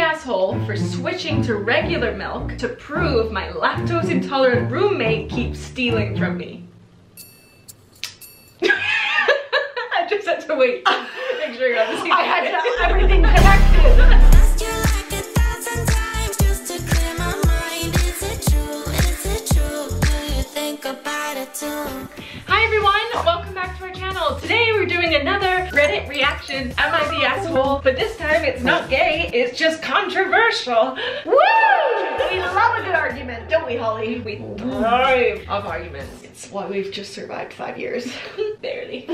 asshole for switching to regular milk to prove my lactose intolerant roommate keeps stealing from me? I just had to wait. Make sure you're on the same page. I had to have everything connected. Hi everyone, welcome back to our channel. Today we're doing another Reddit reaction, Am I the Asshole? But this time it's not gay, it's just controversial. Woo! We love a good argument, don't we, Holly? We thrive off arguments. It's why we've just survived 5 years. Barely.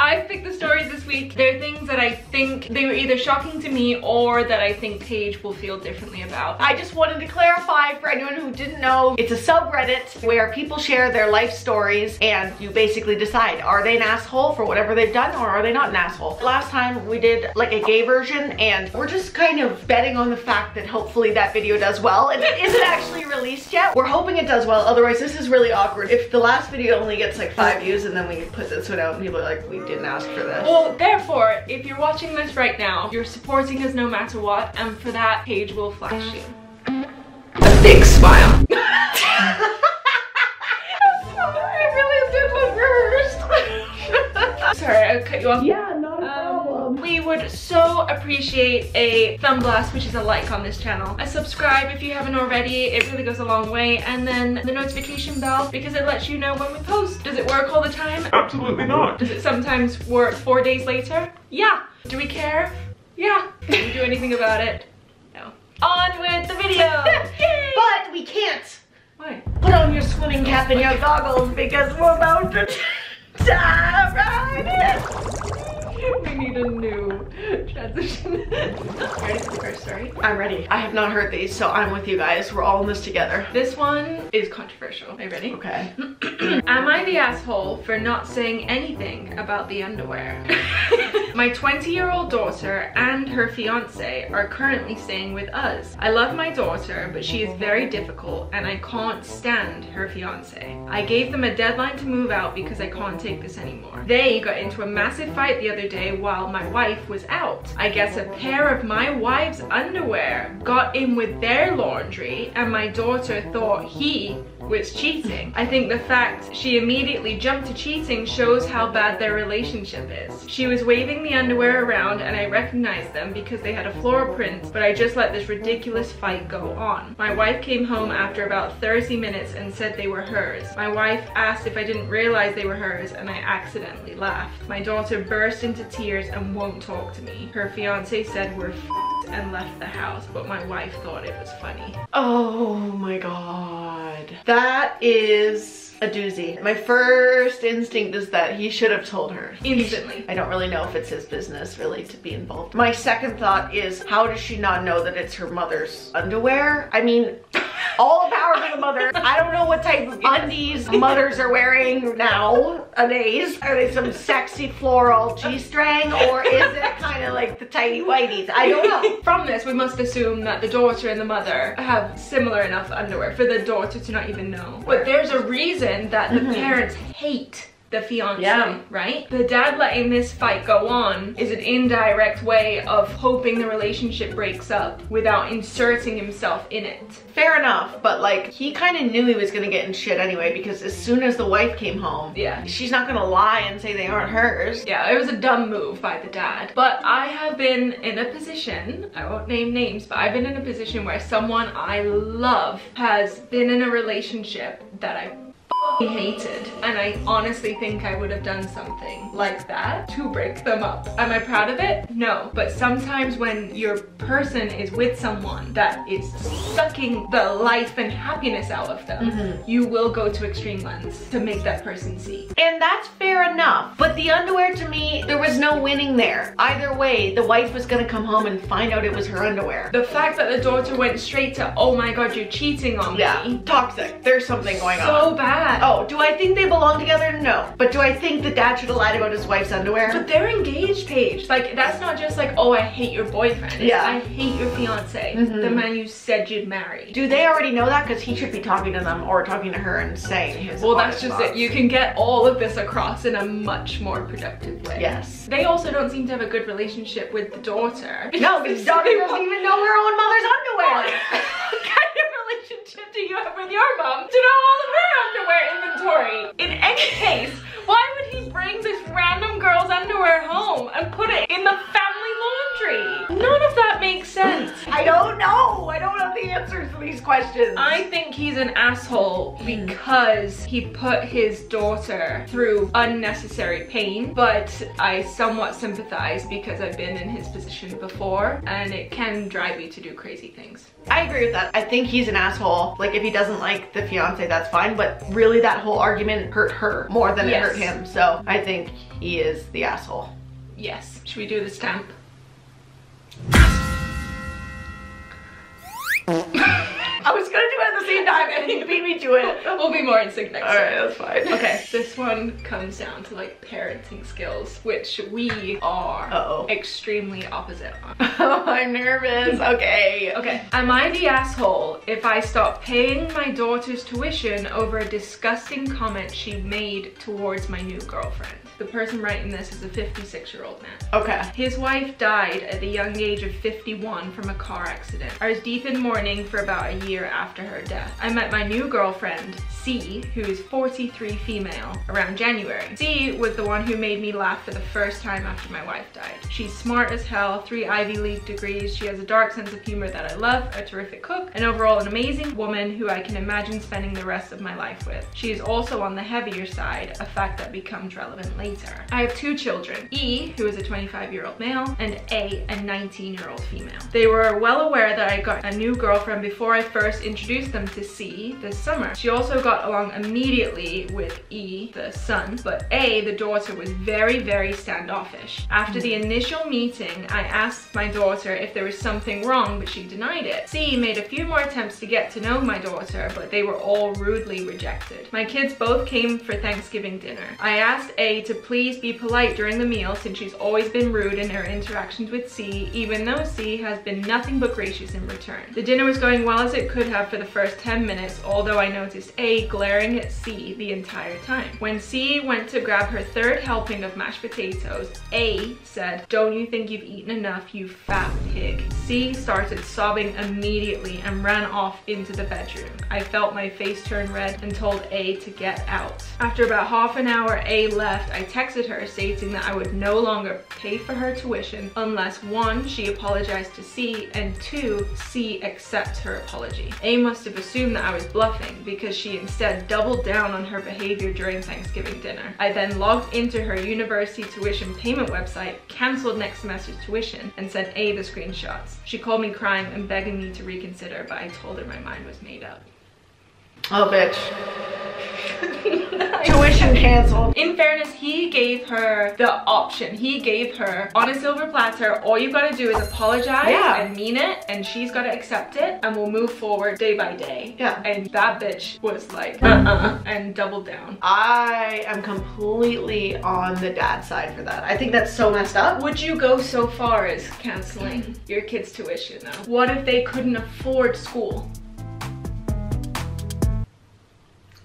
I've picked the stories this week. They're things that I think they were either shocking to me or that I think Paige will feel differently about. I just wanted to clarify for anyone who didn't know, it's a subreddit where people share their life stories and you basically decide, are they an asshole for whatever they've done or are they not an asshole? Last time we did like a gay version and we're just kind of betting on the fact that hopefully that video does well. And it isn't actually released yet. We're hoping it does well, otherwise this is really awkward. If the last video only gets like 5 views and then we put this one out and people are like, we didn't ask for this. Well, therefore, if you're watching this right now, you're supporting us no matter what, and for that, Paige will flash you a big smile. I really did look rehearsed. Sorry, I cut you off. Yeah, not a problem. We would so appreciate a thumb blast, which is a like on this channel, a subscribe if you haven't already, it really goes a long way, and then the notification bell because it lets you know when we post. Does it work all the time? Absolutely not. Does it sometimes work 4 days later? Yeah. Do we care? Yeah. Can we do anything about it? No. On with the video! But we can't Why? put on your swimming cap and your goggles because we're about to dive right in. We need a new transition. Ready for the first story? I'm ready. I have not heard these, so I'm with you guys. We're all in this together. This one is controversial. Are you ready? Okay. Am I the asshole for not saying anything about the underwear? My 20-year-old daughter and her fiance are currently staying with us. I love my daughter, but she is very difficult and I can't stand her fiance. I gave them a deadline to move out because I can't take this anymore. They got into a massive fight the other day while my wife was out. I guess a pair of my wife's underwear got in with their laundry and my daughter thought he was cheating. I think the fact she immediately jumped to cheating shows how bad their relationship is. She was waving the underwear around and I recognized them because they had a floral print, but I just let this ridiculous fight go on. My wife came home after about 30 minutes and said they were hers. My wife asked if I didn't realize they were hers and I accidentally laughed. My daughter burst into tears and won't talk to me. Her fiance said we're f***ed and left the house, but my wife thought it was funny. Oh my god. That is a doozy. My first instinct is that he should have told her. Instantly. I don't really know if it's his business really to be involved. My second thought is, how does she not know that it's her mother's underwear? I mean, all the power to the mother. I don't know what type of undies mothers are wearing nowadays. Are they some sexy floral G-string or is it kind of like the tighty whities? I don't know. From this, we must assume that the daughter and the mother have similar enough underwear for the daughter to not even know. But there's a reason that the parents hate the fiance, right? The dad letting this fight go on is an indirect way of hoping the relationship breaks up without inserting himself in it. Fair enough, but like he kind of knew he was gonna get in shit anyway because as soon as the wife came home, she's not gonna lie and say they aren't hers. Yeah, it was a dumb move by the dad. But I have been in a position, I won't name names, but I've been in a position where someone I love has been in a relationship that I hated, and I honestly think I would have done something like that to break them up. Am I proud of it? No, but sometimes when your person is with someone that is sucking the life and happiness out of them, you will go to extreme lengths to make that person see. And that's fair enough, but the underwear, to me, there was no winning there. Either way, the wife was gonna come home and find out it was her underwear. The fact that the daughter went straight to, oh my god, you're cheating on me. Yeah, toxic. There's something going on. So bad. that. Oh, do I think they belong together? No. But do I think the dad should have lied about his wife's underwear? But they're engaged, Paige. Like, that's not just like, oh, I hate your boyfriend. It's, I hate your fiance, the man you said you'd marry. Do they already know that? Because he should be talking to them or talking to her and saying his Well, that's just it. You can get all of this across in a much more productive way. Yes. They also don't seem to have a good relationship with the daughter. No, because the daughter doesn't even know her own mother's underwear. What kind of relationship do you have with your mom to know all of her underwear inventory? In any case, why would he bring this random girl's underwear home and put it in the family laundry? None of that makes sense. I don't know. I don't have the answers to these questions. I think he's an asshole because he put his daughter through unnecessary pain, but I somewhat sympathize because I've been in his position before and it can drive you to do crazy things. I agree with that. I think he's an asshole. Like, if he doesn't like the fiance, that's fine, but really that whole argument hurt her more than it hurt him. So I think he is the asshole. Yes. Should we do the stamp? I was gonna do it at the same time and you beat me to it. We'll be more in sync next time. Alright, that's fine. Okay, this one comes down to like parenting skills, which we are extremely opposite on. Oh, I'm nervous. Okay. Okay. Am I the asshole if I stop paying my daughter's tuition over a disgusting comment she made towards my new girlfriend? The person writing this is a 56-year-old man. Okay. His wife died at the young age of 51 from a car accident. I was deep in mourning for about a year after her death. I met my new girlfriend, C, who is 43 female, around January. C was the one who made me laugh for the first time after my wife died. She's smart as hell, 3 Ivy League degrees, she has a dark sense of humor that I love, a terrific cook, and overall an amazing woman who I can imagine spending the rest of my life with. She is also on the heavier side, a fact that becomes relevant later. I have 2 children, E, who is a 25-year-old male, and A, a 19-year-old female. They were well aware that I got a new girlfriend before I first introduced them to C this summer. She also got along immediately with E, the son, but A, the daughter, was very, very standoffish. After the initial meeting, I asked my daughter if there was something wrong, but she denied it. C made a few more attempts to get to know my daughter, but they were all rudely rejected. My kids both came for Thanksgiving dinner. I asked A to please be polite during the meal since she's always been rude in her interactions with C, even though C has been nothing but gracious in return. The dinner was going well as it could have for the first 10 minutes, although I noticed A glaring at C the entire time. When C went to grab her 3rd helping of mashed potatoes, A said, "Don't you think you've eaten enough, you fat pig?" C started sobbing immediately and ran off into the bedroom. I felt my face turn red and told A to get out. After about half an hour A left, I texted her stating that I would no longer pay for her tuition unless 1, she apologized to C, and 2, C accepts her apology. A must have assumed that I was bluffing because she instead doubled down on her behavior during Thanksgiving dinner. I then logged into her university tuition payment website, canceled next semester's tuition, and sent A the screenshots. She called me crying and begging me to reconsider, but I told her my mind was made up. Oh, bitch. Tuition canceled. In fairness, he gave her the option. He gave her on a silver platter, all you gotta do is apologize and mean it, and she's gotta accept it, and we'll move forward day by day. Yeah. And that bitch was like, and doubled down. I am completely on the dad's side for that. I think that's so messed up. Would you go so far as canceling your kids' tuition though? What if they couldn't afford school?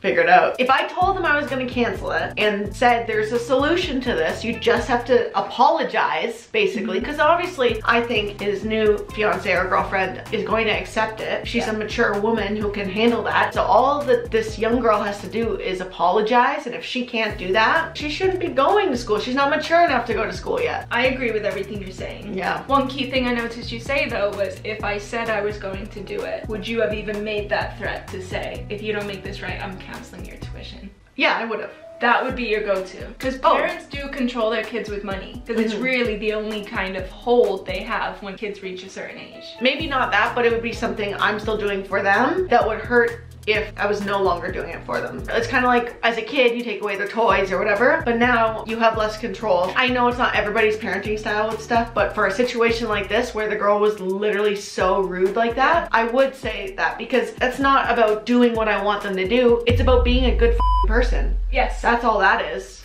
Figure it out. If I told them I was going to cancel it and said there's a solution to this, you just have to apologize, basically, because obviously I think his new fiance or girlfriend is going to accept it. She's a mature woman who can handle that. So all that this young girl has to do is apologize, and if she can't do that, she shouldn't be going to school. She's not mature enough to go to school yet. I agree with everything you're saying. Yeah. One key thing I noticed you say though was, if I said I was going to do it, would you have even made that threat to say, if you don't make this right, I'm canceling your tuition? Yeah, I would have. That would be your go-to. Because parents do control their kids with money. Because it's really the only kind of hold they have when kids reach a certain age. Maybe not that, but it would be something I'm still doing for them that would hurt if I was no longer doing it for them. It's kind of like, as a kid, you take away their toys or whatever, but now you have less control. I know it's not everybody's parenting style with stuff, but for a situation like this where the girl was literally so rude like that, I would say that, because it's not about doing what I want them to do. It's about being a good person. Yes. That's all that is.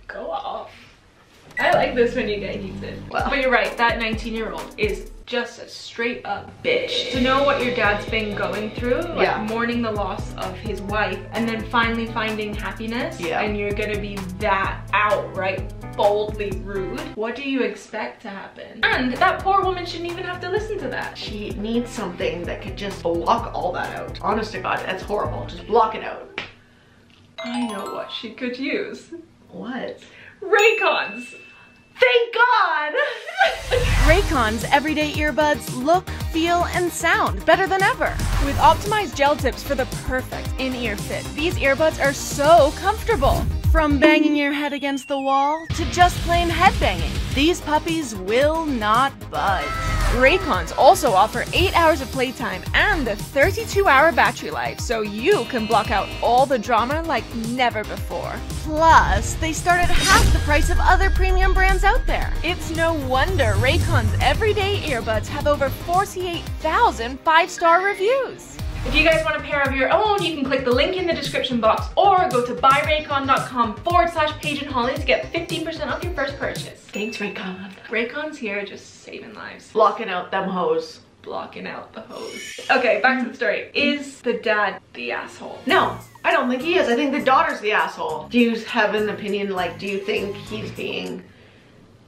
Go off. I like this when you get heated. Well. But you're right, that 19-year-old is just a straight up bitch. To know what your dad's been going through, like mourning the loss of his wife and then finally finding happiness, and you're gonna be that outright boldly rude. What do you expect to happen? And that poor woman shouldn't even have to listen to that. She needs something that could just block all that out. Honest to God, that's horrible. Just block it out. I know what she could use. What? Raycons. Thank God! Raycon's everyday earbuds look, feel, and sound better than ever. With optimized gel tips for the perfect in-ear fit, these earbuds are so comfortable. From banging your head against the wall to just plain head banging, these puppies will not budge. Raycons also offer 8 hours of playtime and a 32-hour battery life, so you can block out all the drama like never before. Plus, they start at half the price of other premium brands out there. It's no wonder Raycon's everyday earbuds have over 48,000 5-star reviews. If you guys want a pair of your own, you can click the link in the description box or go to buyraycon.com/Paige and Holly to get 15% off your first purchase. Thanks, Raycon. Raycon's here just saving lives. Blocking out them hoes. Blocking out the hose. Okay, back to the story. Is the dad the asshole? No, I don't think he is. I think the daughter's the asshole. Do you have an opinion, like, do you think he's being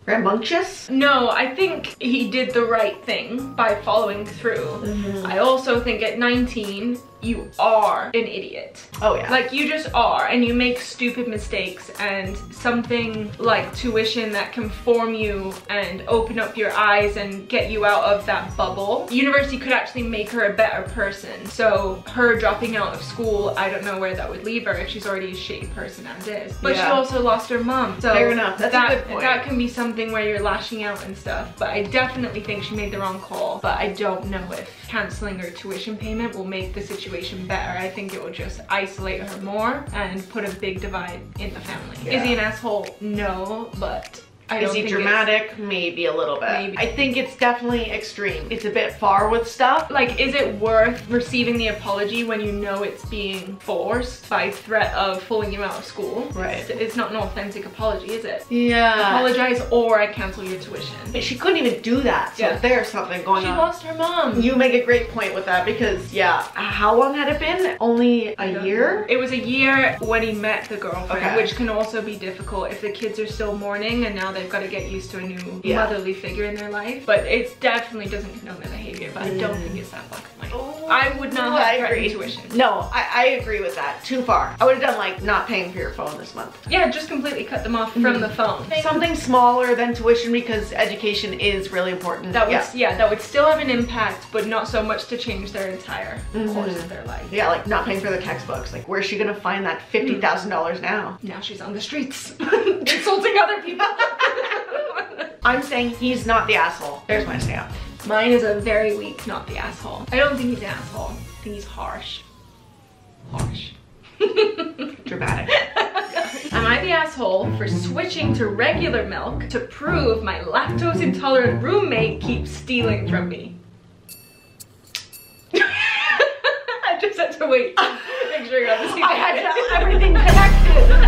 rambunctious? No, I think he did the right thing by following through. I also think at 19, you are an idiot. Oh yeah. Like you just are, and you make stupid mistakes, and something like tuition that can form you and open up your eyes and get you out of that bubble. University could actually make her a better person. So her dropping out of school, I don't know where that would leave her if she's already a shitty person as is. But she also lost her mom. So fair enough, that's a good point. That can be something where you're lashing out and stuff. But I definitely think she made the wrong call. But I don't know if canceling her tuition payment will make the situation better. I think it will just isolate her more and put a big divide in the family. Is he an asshole? No, but I don't think is he dramatic? Maybe a little bit. Maybe. I think it's definitely extreme. It's a bit far with stuff. Like, is it worth receiving the apology when you know it's being forced by threat of pulling you out of school? Right. It's not an authentic apology, is it? Yeah. Apologize or I cancel your tuition. She couldn't even do that, so there's something going on. She lost her mom. You make a great point with that because, how long had it been? Only a year? It was a year when he met the girlfriend, which can also be difficult if the kids are still mourning and now they've got to get used to a new motherly figure in their life. But it definitely doesn't condone their behavior, but I don't think it's that black and white. I would not have threatened tuition. No, I agree with that. Too far. I would have done like not paying for your phone this month. Yeah, just completely cut them off from the phone. Something smaller than tuition because education is really important. That would, that would still have an impact, but not so much to change their entire course of their life. Yeah, like not paying for the textbooks. Like, where's she gonna find that $50,000 now? Now she's on the streets insulting other people. I'm saying he's not the asshole. There's my stamp. Mine is a very weak not the asshole. I don't think he's an asshole. I think he's harsh. Harsh. Dramatic. Am I the asshole for switching to regular milk to prove my lactose intolerant roommate keeps stealing from me? I just had to wait. Make sure you're on the same page. I had to have everything connected.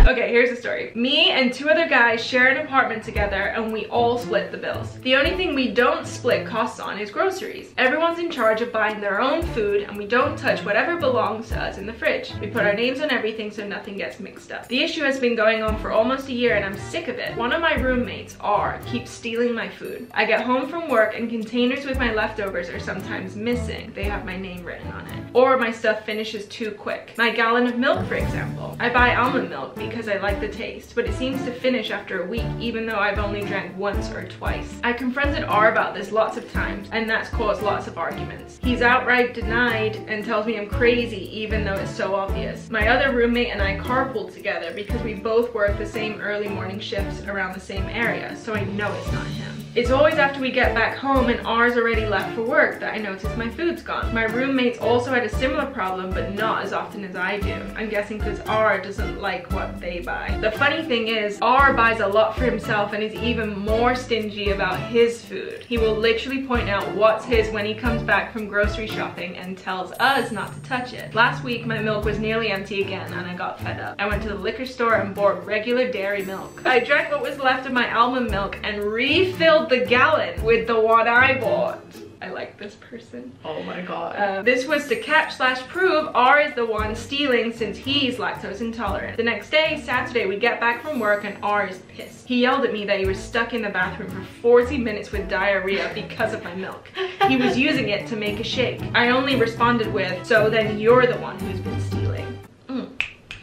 Okay, here's the story. Me and 2 other guys share an apartment together and we all split the bills. The only thing we don't split costs on is groceries. Everyone's in charge of buying their own food and we don't touch whatever belongs to us in the fridge. We put our names on everything so nothing gets mixed up. The issue has been going on for almost a year and I'm sick of it. One of my roommates, R, keeps stealing my food. I get home from work and containers with my leftovers are sometimes missing. They have my name written on it. Or my stuff finishes too quick. My gallon of milk, for example. I buy almond milk because I like the taste, but it seems to finish after a week, even though I've only drank once or twice. I confronted R about this lots of times, and that's caused lots of arguments. He's outright denied and tells me I'm crazy, even though it's so obvious. My other roommate and I carpool together because we both work the same early morning shifts around the same area, so I know it's not him. It's always after we get back home and R's already left for work that I notice my food's gone. My roommates also had a similar problem, but not as often as I do. I'm guessing because R doesn't like what they buy. The funny thing is, R buys a lot for himself and is even more stingy about his food. He will literally point out what's his when he comes back from grocery shopping and tells us not to touch it. Last week, my milk was nearly empty again and I got fed up. I went to the liquor store and bought regular dairy milk. I drank what was left of my almond milk and refilled the gallon with the one I bought. I like this person. Oh my god. This was to catch/prove R is the one stealing since he's lactose intolerant. The next day, Saturday, we get back from work and R is pissed. He yelled at me that he was stuck in the bathroom for 40 minutes with diarrhea because of my milk. He was using it to make a shake. I only responded with, so then you're the one who's been stealing.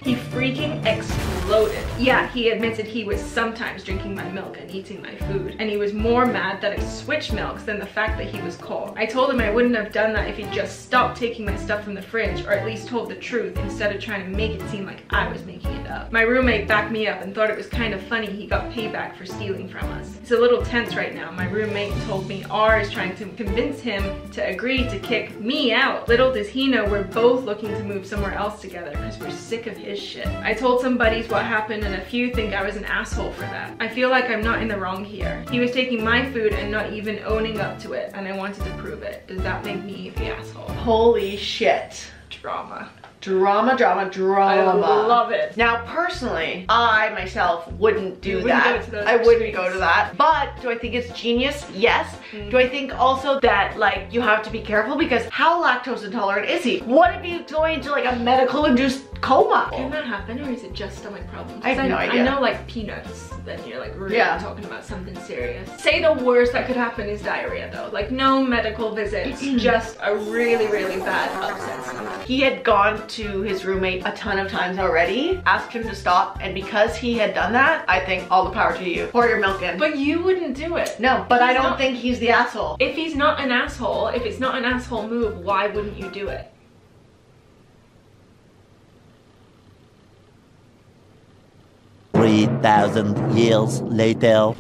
He freaking exploded. Yeah, he admitted he was sometimes drinking my milk and eating my food. And he was more mad that I switched milks than the fact that he was caught. I told him I wouldn't have done that if he just stopped taking my stuff from the fridge, or at least told the truth instead of trying to make it seem like I was making it up. My roommate backed me up and thought it was kind of funny he got payback for stealing from us. It's a little tense right now. My roommate told me R is trying to convince him to agree to kick me out. Little does he know we're both looking to move somewhere else together because we're sick of his shit. I told some buddies what happened and a few think I was an asshole for that. I feel like I'm not in the wrong here. He was taking my food and not even owning up to it, and I wanted to prove it. Does that make me the asshole? Holy shit. Drama. Drama, drama, drama. I love it. Now, personally, I myself wouldn't do Wouldn't that. go to those I wouldn't extremes. go to that. But do I think it's genius? Yes. Do I think also that like you have to be careful because how lactose intolerant is he? What if he's going into like a medical induced coma? Can that happen, or is it just stomach problems? I have no idea. I know like peanuts, then you're like really Yeah. talking about something serious. Say the worst that could happen is diarrhea though. Like no medical visits, just a really, really bad upset stomach. He had gone to his roommate a ton of times already, asked him to stop, and because he had done that, I think all the power to you. Pour your milk in. But you wouldn't do it. No, but I He's don't not- think he's the asshole. If he's not an asshole, if it's not an asshole move, why wouldn't you do it? 3,000 years later.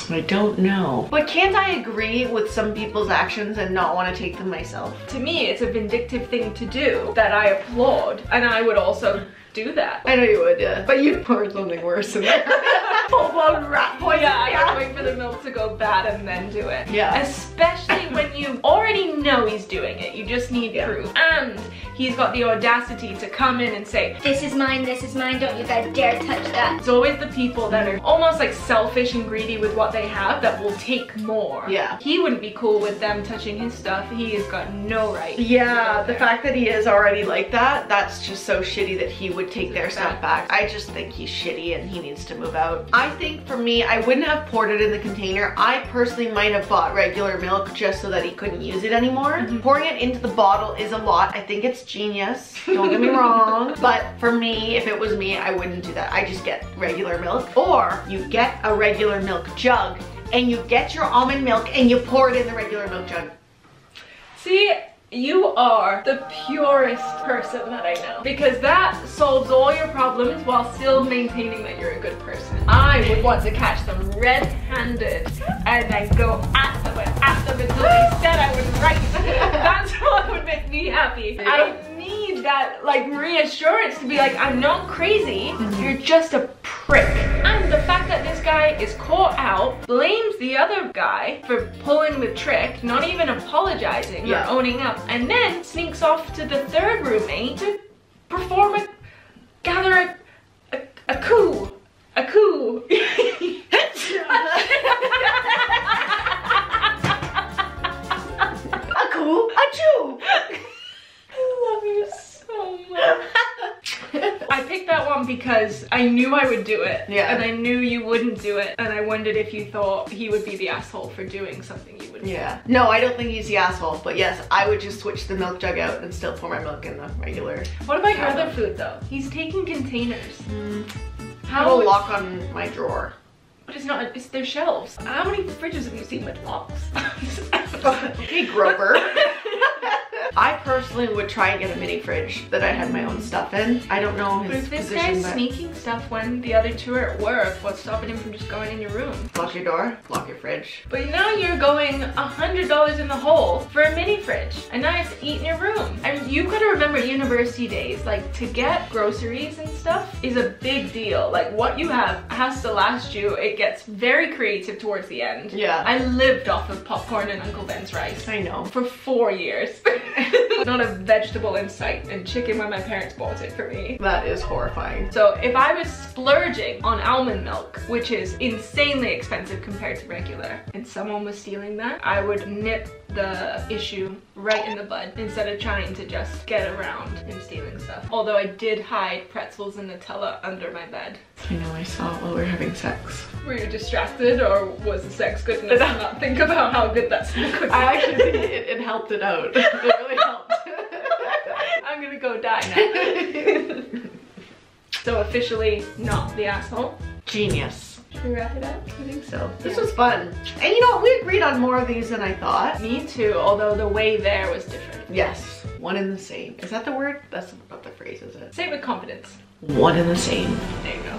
I don't know. But can't I agree with some people's actions and not want to take them myself? To me, it's a vindictive thing to do that I applaud, and I would also do that. I know you would, yeah. But you'd pour something worse in there. Full-blown rat poison. Yeah, I gotta wait for the milk to go bad and then do it. Yeah. Especially when you already know he's doing it. You just need proof. And he's got the audacity to come in and say, this is mine, don't you guys dare touch that. it's always the people that are almost like selfish and greedy with what they have that will take more. Yeah. He wouldn't be cool with them touching his stuff. He has got no right. Yeah, the fact that he is already like that, that's just so shitty that he would take their stuff back. I just think he's shitty and he needs to move out. I think for me, I wouldn't have poured it in the container. I personally might have bought regular milk just so that he couldn't use it anymore. Pouring it into the bottle is a lot. I think it's genius. Don't get me wrong. But for me, if it was me, I wouldn't do that. I just get regular milk. Or you get a regular milk jug and you get your almond milk and you pour it in the regular milk jug. See, you are the purest person that I know, because that solves all your problems while still maintaining that you're a good person. I would want to catch them red-handed and then go at them until they said I was right. That's what would make me happy. I need that like reassurance to be like, I'm not crazy, you're just a prick. And the fact that this guy is caught out, blames the other guy for pulling the trick, not even apologizing or owning up, and then sneaks off to the third roommate to perform gather a coup. A coup. A coup, a chew. I love you so much. I picked that one because I knew I would do it, and I knew you wouldn't do it, and I wondered if you thought he would be the asshole for doing something you wouldn't. Yeah. No, I don't think he's the asshole, but yes, I would just switch the milk jug out and still pour my milk in the regular. What about your other food though? He's taking containers. I have a lock on my drawer. But it's not, it's their shelves. How many fridges have you seen with locks? Okay, Grover. I personally would try and get a mini fridge that I had my own stuff in. I don't know But his if this position, guy's but sneaking stuff when the other two are at work, what's stopping him from just going in your room? lock your door, lock your fridge. But now you're going $100 in the hole for a mini fridge, and now you have to eat in your room. And you gotta remember university days, like to get groceries and stuff is a big deal. Like what you have has to last you. It gets very creative towards the end. Yeah. I lived off of popcorn and Uncle Ben's rice. I know. For 4 years. Not a vegetable in sight, and chicken when my parents bought it for me. That is horrifying. So if I was splurging on almond milk, which is insanely expensive compared to regular, and someone was stealing that, I would nip the issue right in the bud instead of trying to just get around and stealing stuff. Although I did hide pretzels and Nutella under my bed. I know, I saw it while we were having sex. Were you distracted, or was the sex good enough to not think about how good that snack would be? I actually think it helped it out. It really helped. I'm gonna go die now. So officially not the asshole. Genius. Should we wrap it up? I think so. This was fun. And you know what? We agreed on more of these than I thought. Me too, although the way there was different. Yes. One and the same. Is that the word? That's not the phrase, is it? Say it with confidence. One and the same. There you go.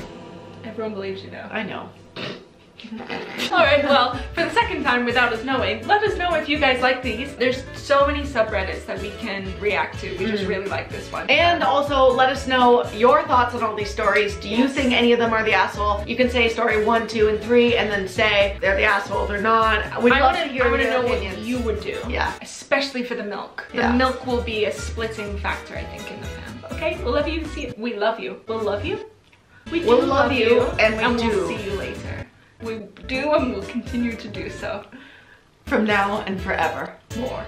Everyone believes you now. I know. Alright, well, for the second time without us knowing, let us know if you guys like these. There's so many subreddits that we can react to. We just really like this one. And also let us know your thoughts on all these stories. Do you think any of them are the asshole? You can say story 1, 2, and 3 and then say they're the asshole, they're not. We'd love to hear I want to your know opinions. what you would do. Yeah. Especially for the milk. The Yeah. milk will be a splitting factor, I think, in the fam. Okay, we love you. See, we love you. We'll love you. We do We'll love you, and we we'll do. see you later. We do, and we'll continue to do so. From now and forever. More.